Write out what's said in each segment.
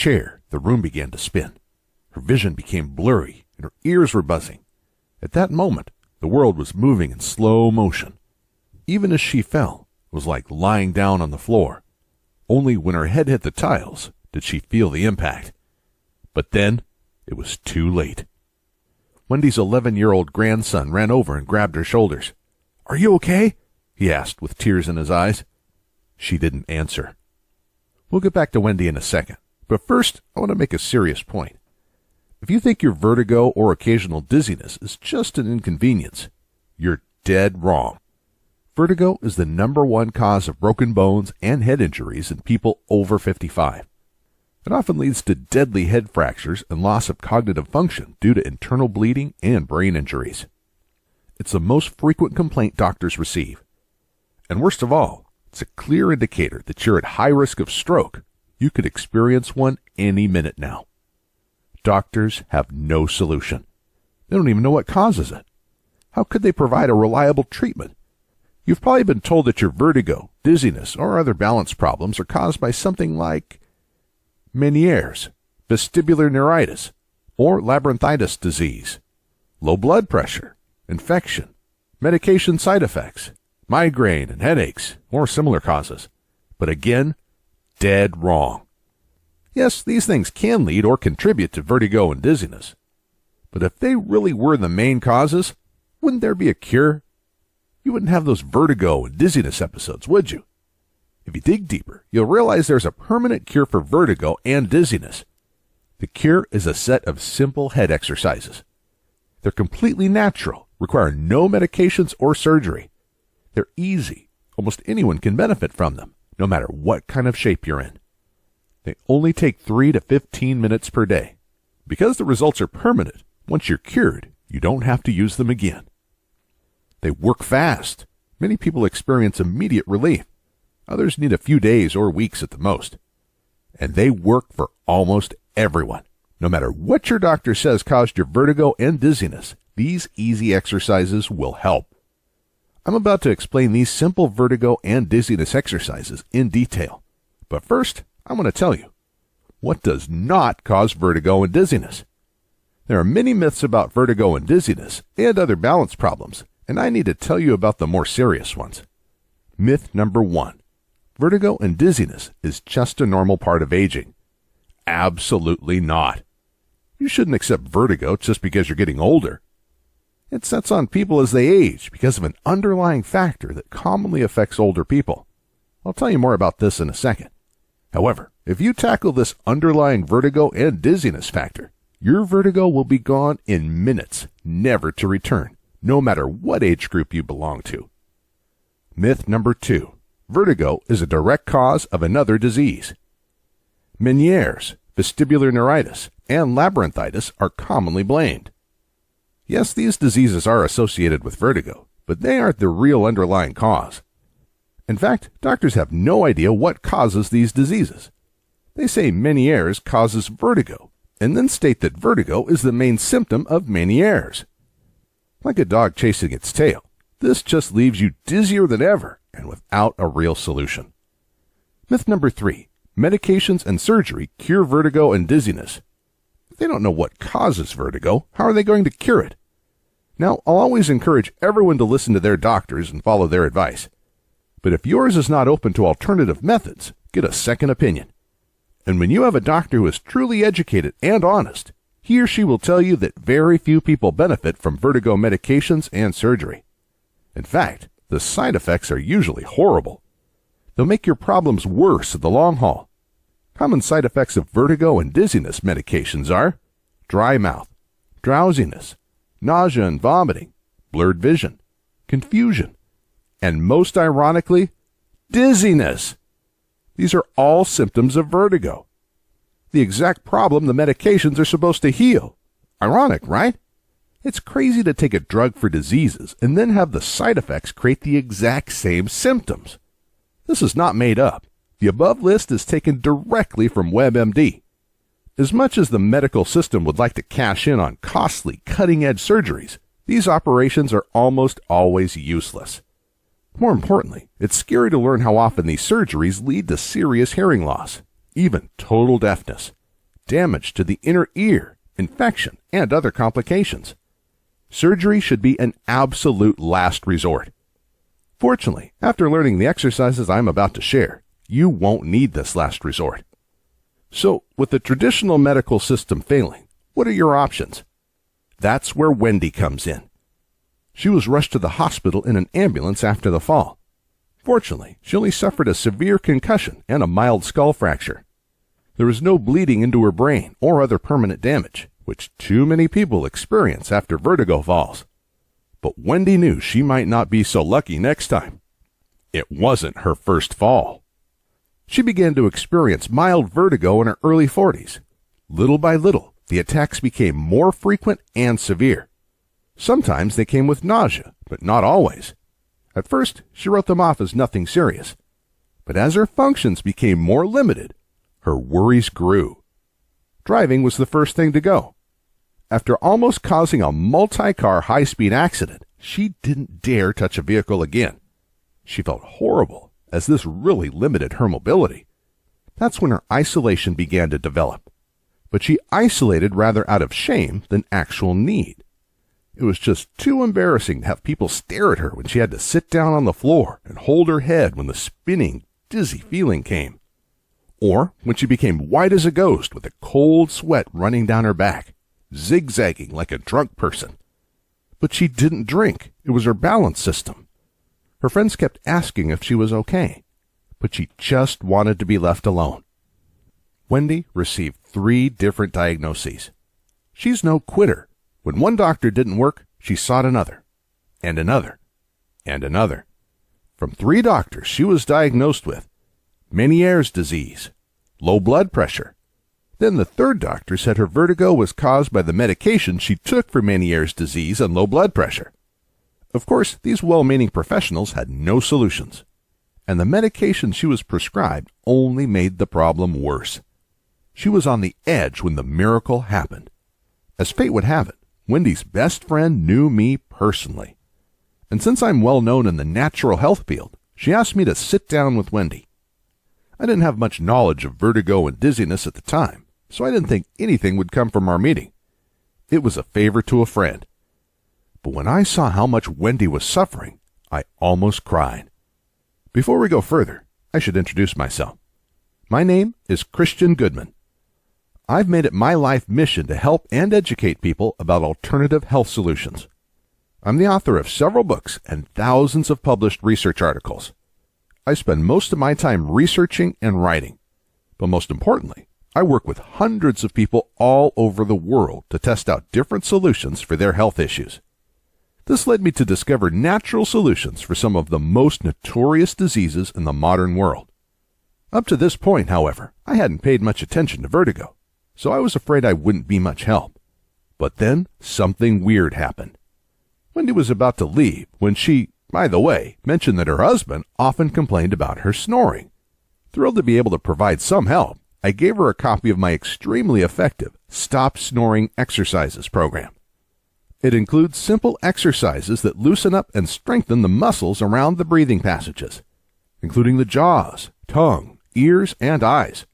chair, the room began to spin. Her vision became blurry, and her ears were buzzing. At that moment, the world was moving in slow motion. Even as she fell, it was like lying down on the floor. Only when her head hit the tiles did she feel the impact. But then, it was too late. Wendy's 11-year-old grandson ran over and grabbed her shoulders. "Are you okay?" he asked with tears in his eyes. She didn't answer. We'll get back to Wendy in a second, but first I want to make a serious point. If you think your vertigo or occasional dizziness is just an inconvenience, you're dead wrong. Vertigo is the #1 cause of broken bones and head injuries in people over 55. It often leads to deadly head fractures and loss of cognitive function due to internal bleeding and brain injuries. It's the most frequent complaint doctors receive. And worst of all, it's a clear indicator that you're at high risk of stroke. You could experience one any minute now. Doctors have no solution. They don't even know what causes it. How could they provide a reliable treatment? You've probably been told that your vertigo, dizziness, or other balance problems are caused by something like Meniere's, vestibular neuritis, or labyrinthitis disease, low blood pressure, infection, medication side effects, migraine and headaches, or similar causes. But again, dead wrong. Yes, these things can lead or contribute to vertigo and dizziness. But if they really were the main causes, wouldn't there be a cure? You wouldn't have those vertigo and dizziness episodes, would you? If you dig deeper, you'll realize there's a permanent cure for vertigo and dizziness. The cure is a set of simple head exercises. They're completely natural, require no medications or surgery. They're easy. Almost anyone can benefit from them, no matter what kind of shape you're in. They only take 3 to 15 minutes per day. Because the results are permanent, once you're cured, you don't have to use them again. They work fast. Many people experience immediate relief. Others need a few days or weeks at the most. And they work for almost everyone. No matter what your doctor says caused your vertigo and dizziness, these easy exercises will help. I'm about to explain these simple vertigo and dizziness exercises in detail. But first, I want to tell you, what does not cause vertigo and dizziness? There are many myths about vertigo and dizziness and other balance problems, and I need to tell you about the more serious ones. Myth number 1. Vertigo and dizziness is just a normal part of aging. Absolutely not. You shouldn't accept vertigo just because you're getting older. It sets on people as they age because of an underlying factor that commonly affects older people. I'll tell you more about this in a second. However, if you tackle this underlying vertigo and dizziness factor, your vertigo will be gone in minutes, never to return, no matter what age group you belong to. Myth number 2. Vertigo is a direct cause of another disease. Meniere's, vestibular neuritis, and labyrinthitis are commonly blamed. Yes, these diseases are associated with vertigo, but they aren't the real underlying cause. In fact, doctors have no idea what causes these diseases. They say Meniere's causes vertigo, and then state that vertigo is the main symptom of Meniere's. Like a dog chasing its tail, this just leaves you dizzier than ever and without a real solution. Myth number 3. Medications and surgery cure vertigo and dizziness. If they don't know what causes vertigo, how are they going to cure it? Now, I'll always encourage everyone to listen to their doctors and follow their advice. But if yours is not open to alternative methods, get a second opinion. And when you have a doctor who is truly educated and honest, he or she will tell you that very few people benefit from vertigo medications and surgery. In fact, the side effects are usually horrible. They'll make your problems worse in the long haul. Common side effects of vertigo and dizziness medications are dry mouth, drowsiness, nausea and vomiting, blurred vision, confusion, and most ironically, dizziness. These are all symptoms of vertigo. The exact problem the medications are supposed to heal. Ironic, right? It's crazy to take a drug for diseases and then have the side effects create the exact same symptoms. This is not made up. The above list is taken directly from WebMD. As much as the medical system would like to cash in on costly, cutting-edge surgeries, these operations are almost always useless. More importantly, it's scary to learn how often these surgeries lead to serious hearing loss, even total deafness. damage to the inner ear, infection, and other complications. Surgery should be an absolute last resort. Fortunately, after learning the exercises I'm about to share, you won't need this last resort. So, with the traditional medical system failing, what are your options? That's where Wendy comes in. She was rushed to the hospital in an ambulance after the fall. Fortunately, she only suffered a severe concussion and a mild skull fracture. There was no bleeding into her brain or other permanent damage, which too many people experience after vertigo falls. But Wendy knew she might not be so lucky next time. It wasn't her first fall. She began to experience mild vertigo in her early 40s. Little by little, the attacks became more frequent and severe. Sometimes they came with nausea, but not always. At first, she wrote them off as nothing serious. But as her functions became more limited, her worries grew. Driving was the first thing to go. After almost causing a multi-car high-speed accident, she didn't dare touch a vehicle again. She felt horrible, as this really limited her mobility. That's when her isolation began to develop. But she isolated rather out of shame than actual need. It was just too embarrassing to have people stare at her when she had to sit down on the floor and hold her head when the spinning, dizzy feeling came. Or when she became white as a ghost with a cold sweat running down her back, zigzagging like a drunk person. But she didn't drink. It was her balance system. Her friends kept asking if she was okay, but she just wanted to be left alone. Wendy received 3 different diagnoses. She's no quitter. When one doctor didn't work, she sought another, and another, and another. From 3 doctors, she was diagnosed with Meniere's disease, low blood pressure. Then the 3rd doctor said her vertigo was caused by the medication she took for Meniere's disease and low blood pressure. Of course, these well-meaning professionals had no solutions, and the medication she was prescribed only made the problem worse. She was on the edge when the miracle happened. As fate would have it, Wendy's best friend knew me personally. And since I'm well known in the natural health field, she asked me to sit down with Wendy. I didn't have much knowledge of vertigo and dizziness at the time, so I didn't think anything would come from our meeting. It was a favor to a friend. But when I saw how much Wendy was suffering, I almost cried. Before we go further, I should introduce myself. My name is Christian Goodman. I've made it my life mission to help and educate people about alternative health solutions. I'm the author of several books and thousands of published research articles. I spend most of my time researching and writing. But most importantly, I work with hundreds of people all over the world to test out different solutions for their health issues. This led me to discover natural solutions for some of the most notorious diseases in the modern world. Up to this point, however, I hadn't paid much attention to vertigo, so I was afraid I wouldn't be much help. But then something weird happened. Wendy was about to leave when she, by the way, mentioned that her husband often complained about her snoring. Thrilled to be able to provide some help, I gave her a copy of my extremely effective Stop Snoring Exercises program. It includes simple exercises that loosen up and strengthen the muscles around the breathing passages, including the jaws, tongue, ears, and eyes.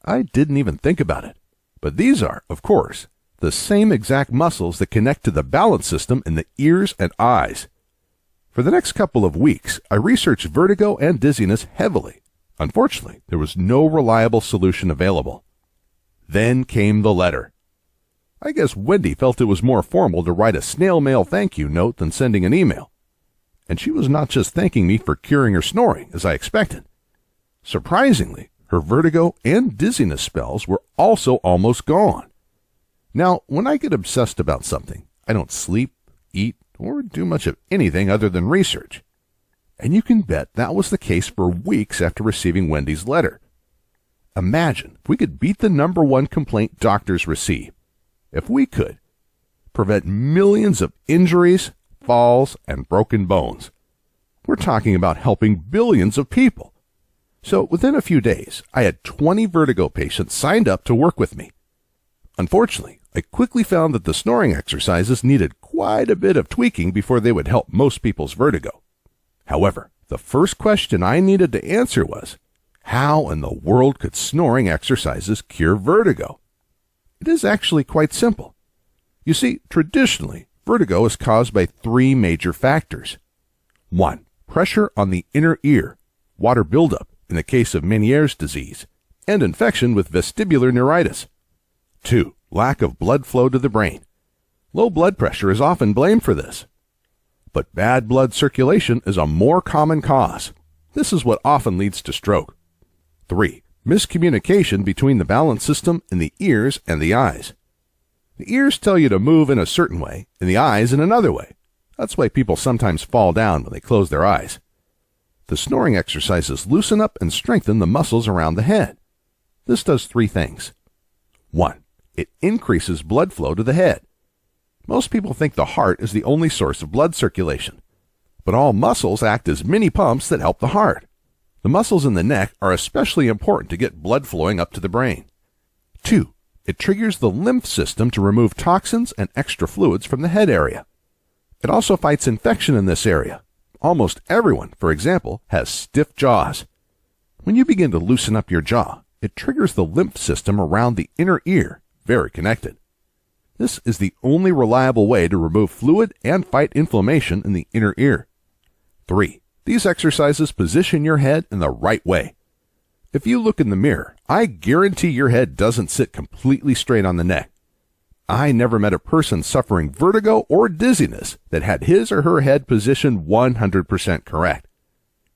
I didn't even think about it, but these are, of course, the same exact muscles that connect to the balance system in the ears and eyes. For the next couple of weeks, I researched vertigo and dizziness heavily. Unfortunately, there was no reliable solution available. Then came the letter. I guess Wendy felt it was more formal to write a snail mail thank you note than sending an email. And she was not just thanking me for curing her snoring, as I expected. Surprisingly, her vertigo and dizziness spells were also almost gone. Now, when I get obsessed about something, I don't sleep, eat, or do much of anything other than research. And you can bet that was the case for weeks after receiving Wendy's letter. Imagine if we could beat the #1 complaint doctors receive. If we could prevent millions of injuries, falls, and broken bones. We're talking about helping billions of people. So within a few days, I had 20 vertigo patients signed up to work with me. Unfortunately, I quickly found that the snoring exercises needed quite a bit of tweaking before they would help most people's vertigo. However, the first question I needed to answer was, how in the world could snoring exercises cure vertigo? It is actually quite simple. You see, traditionally, vertigo is caused by three major factors. 1. Pressure on the inner ear, water buildup in the case of Meniere's disease, and infection with vestibular neuritis. 2. Lack of blood flow to the brain. Low blood pressure is often blamed for this. But bad blood circulation is a more common cause. This is what often leads to stroke. 3. Miscommunication between the balance system in the ears and the eyes. The ears tell you to move in a certain way, and the eyes in another way. That's why people sometimes fall down when they close their eyes. The snoring exercises loosen up and strengthen the muscles around the head. This does three things. 1. It increases blood flow to the head. Most people think the heart is the only source of blood circulation, but all muscles act as mini pumps that help the heart. The muscles in the neck are especially important to get blood flowing up to the brain. 2. It triggers the lymph system to remove toxins and extra fluids from the head area. It also fights infection in this area. Almost everyone, for example, has stiff jaws. When you begin to loosen up your jaw, it triggers the lymph system around the inner ear, very connected. This is the only reliable way to remove fluid and fight inflammation in the inner ear. 3. These exercises position your head in the right way. If you look in the mirror, I guarantee your head doesn't sit completely straight on the neck. I never met a person suffering vertigo or dizziness that had his or her head positioned 100% correct.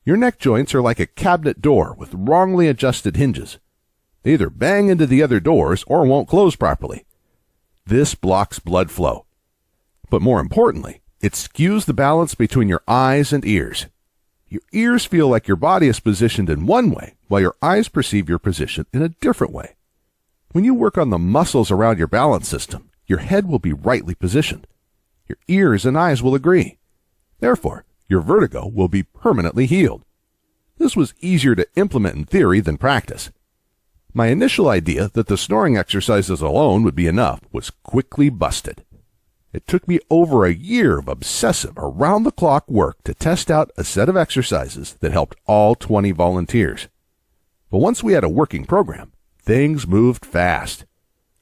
Your neck joints are like a cabinet door with wrongly adjusted hinges. They either bang into the other doors or won't close properly. This blocks blood flow. But more importantly, it skews the balance between your eyes and ears. Your ears feel like your body is positioned in one way, while your eyes perceive your position in a different way. When you work on the muscles around your balance system, your head will be rightly positioned. Your ears and eyes will agree. Therefore, your vertigo will be permanently healed. This was easier to implement in theory than practice. My initial idea that the snoring exercises alone would be enough was quickly busted. It took me over a year of obsessive, around-the-clock work to test out a set of exercises that helped all 20 volunteers. But once we had a working program, things moved fast.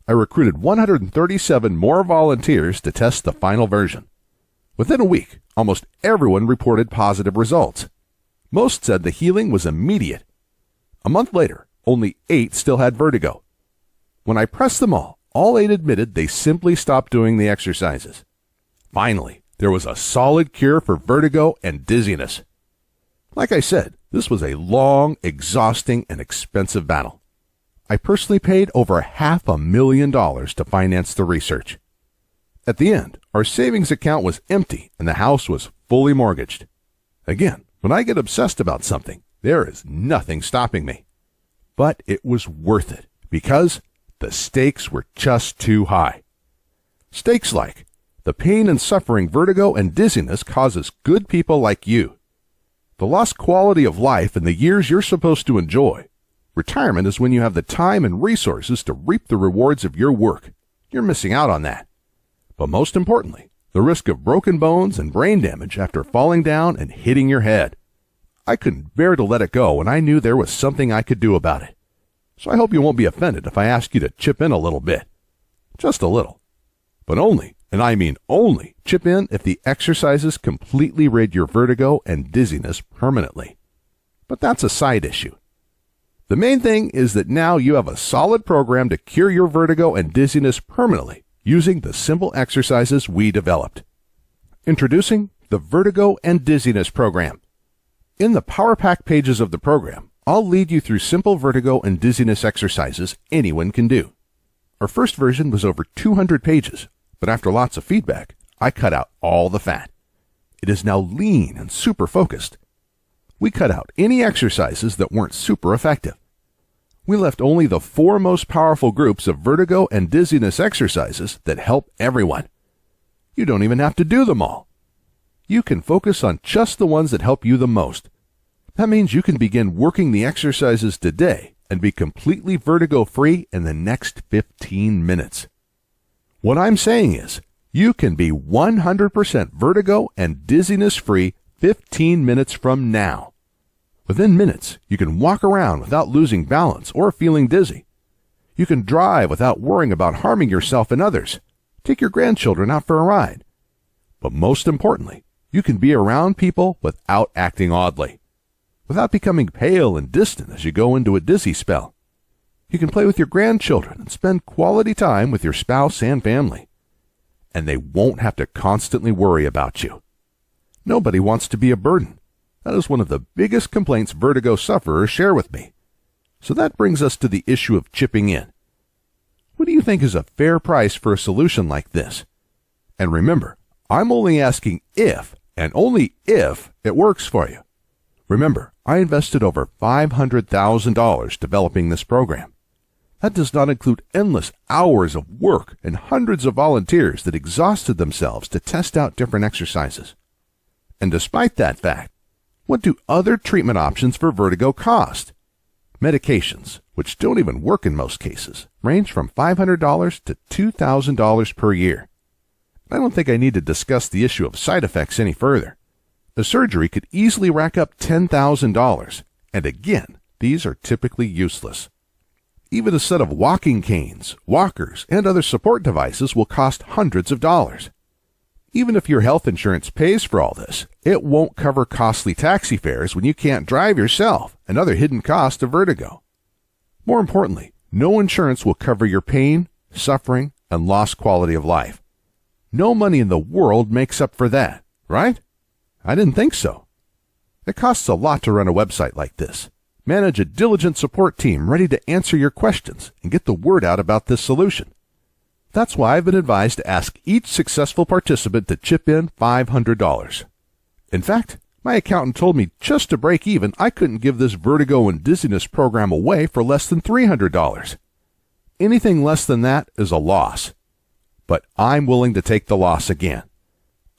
I recruited 137 more volunteers to test the final version. Within a week, almost everyone reported positive results. Most said the healing was immediate. A month later, only 8 still had vertigo. When I pressed them all 8 admitted they simply stopped doing the exercises. Finally, there was a solid cure for vertigo and dizziness. Like I said, this was a long, exhausting, and expensive battle. I personally paid over $500,000 to finance the research. At the end, our savings account was empty and the house was fully mortgaged. Again, when I get obsessed about something, there is nothing stopping me. But it was worth it because the stakes were just too high. Stakes like the pain and suffering vertigo and dizziness causes good people like you. The lost quality of life in the years you're supposed to enjoy. Retirement is when you have the time and resources to reap the rewards of your work. You're missing out on that. But most importantly, the risk of broken bones and brain damage after falling down and hitting your head. I couldn't bear to let it go when I knew there was something I could do about it. So I hope you won't be offended if I ask you to chip in a little bit. Just a little. But only, and I mean only, chip in if the exercises completely rid your vertigo and dizziness permanently. But that's a side issue. The main thing is that now you have a solid program to cure your vertigo and dizziness permanently using the simple exercises we developed. Introducing the Vertigo and Dizziness Program. In the Power Pack pages of the program, I'll lead you through simple vertigo and dizziness exercises anyone can do. Our first version was over 200 pages, but after lots of feedback, I cut out all the fat. It is now lean and super focused. We cut out any exercises that weren't super effective. We left only the 4 most powerful groups of vertigo and dizziness exercises that help everyone. You don't even have to do them all. You can focus on just the ones that help you the most. That means you can begin working the exercises today and be completely vertigo-free in the next 15 minutes. What I'm saying is, you can be 100% vertigo and dizziness-free 15 minutes from now. Within minutes, you can walk around without losing balance or feeling dizzy. You can drive without worrying about harming yourself and others. Take your grandchildren out for a ride. But most importantly, you can be around people without acting oddly, without becoming pale and distant as you go into a dizzy spell. You can play with your grandchildren and spend quality time with your spouse and family. And they won't have to constantly worry about you. Nobody wants to be a burden. That is one of the biggest complaints vertigo sufferers share with me. So that brings us to the issue of chipping in. What do you think is a fair price for a solution like this? And remember, I'm only asking if, and only if, it works for you. Remember, I invested over $500,000 developing this program. That does not include endless hours of work and hundreds of volunteers that exhausted themselves to test out different exercises. And despite that fact, what do other treatment options for vertigo cost? Medications, which don't even work in most cases, range from $500 to $2,000 per year. I don't think I need to discuss the issue of side effects any further. The surgery could easily rack up $10,000, and again, these are typically useless. Even a set of walking canes, walkers, and other support devices will cost hundreds of dollars. Even if your health insurance pays for all this, it won't cover costly taxi fares when you can't drive yourself, and other hidden costs of vertigo. More importantly, no insurance will cover your pain, suffering, and lost quality of life. No money in the world makes up for that, right? I didn't think so. It costs a lot to run a website like this. Manage a diligent support team ready to answer your questions and get the word out about this solution. That's why I've been advised to ask each successful participant to chip in $500. In fact, my accountant told me just to break even, I couldn't give this vertigo and dizziness program away for less than $300. Anything less than that is a loss. But I'm willing to take the loss again.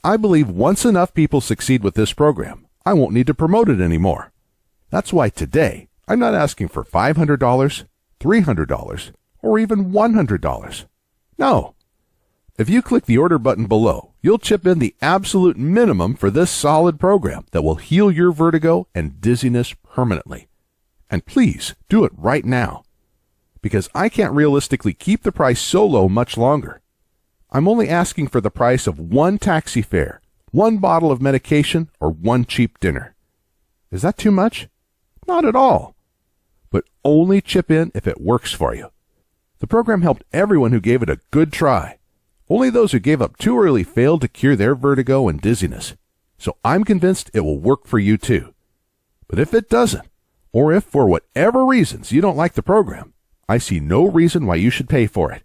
I believe once enough people succeed with this program, I won't need to promote it anymore. That's why today, I'm not asking for $500, $300, or even $100. No. If you click the order button below, you'll chip in the absolute minimum for this solid program that will heal your vertigo and dizziness permanently. And please do it right now, because I can't realistically keep the price so low much longer. I'm only asking for the price of one taxi fare, one bottle of medication, or one cheap dinner. Is that too much? Not at all. But only chip in if it works for you. The program helped everyone who gave it a good try. Only those who gave up too early failed to cure their vertigo and dizziness. So I'm convinced it will work for you too. But if it doesn't, or if for whatever reasons you don't like the program, I see no reason why you should pay for it.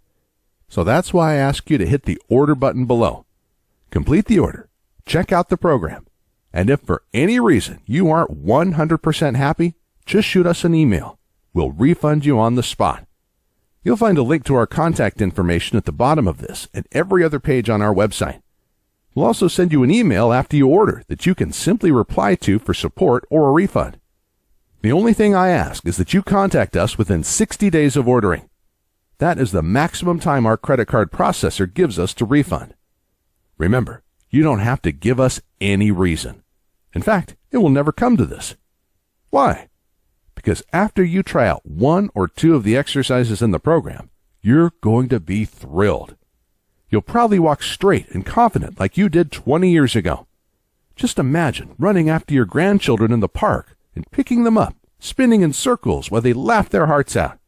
So that's why I ask you to hit the order button below. Complete the order, check out the program, and if for any reason you aren't 100% happy, just shoot us an email. We'll refund you on the spot. You'll find a link to our contact information at the bottom of this and every other page on our website. We'll also send you an email after you order that you can simply reply to for support or a refund. The only thing I ask is that you contact us within 60 days of ordering. That is the maximum time our credit card processor gives us to refund. Remember, you don't have to give us any reason. In fact, it will never come to this. Why? Because after you try out one or two of the exercises in the program, you're going to be thrilled. You'll probably walk straight and confident like you did 20 years ago. Just imagine running after your grandchildren in the park and picking them up, spinning in circles while they laugh their hearts out.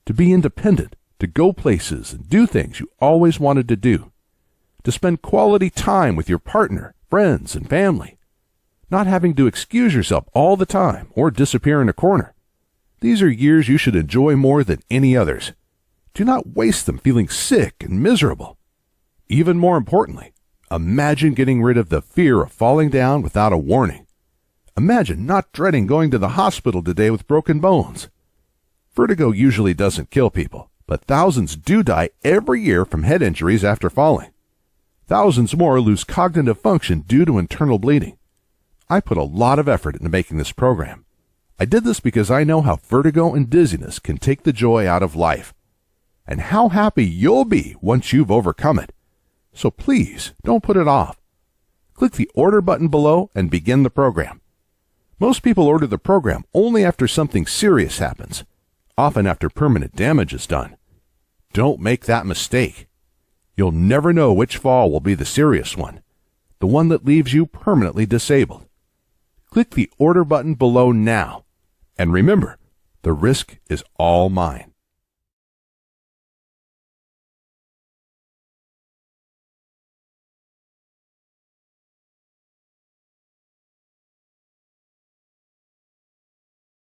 To be independent, to go places and do things you always wanted to do. To spend quality time with your partner, friends, and family. Not having to excuse yourself all the time or disappear in a corner. These are years you should enjoy more than any others. Do not waste them feeling sick and miserable. Even more importantly, imagine getting rid of the fear of falling down without a warning. Imagine not dreading going to the hospital today with broken bones. Vertigo usually doesn't kill people, but thousands do die every year from head injuries after falling. Thousands more lose cognitive function due to internal bleeding. I put a lot of effort into making this program. I did this because I know how vertigo and dizziness can take the joy out of life, and how happy you'll be once you've overcome it. So please, don't put it off. Click the order button below and begin the program. Most people order the program only after something serious happens, often after permanent damage is done. Don't make that mistake. You'll never know which fall will be the serious one, the one that leaves you permanently disabled. Click the order button below now, and remember, the risk is all mine.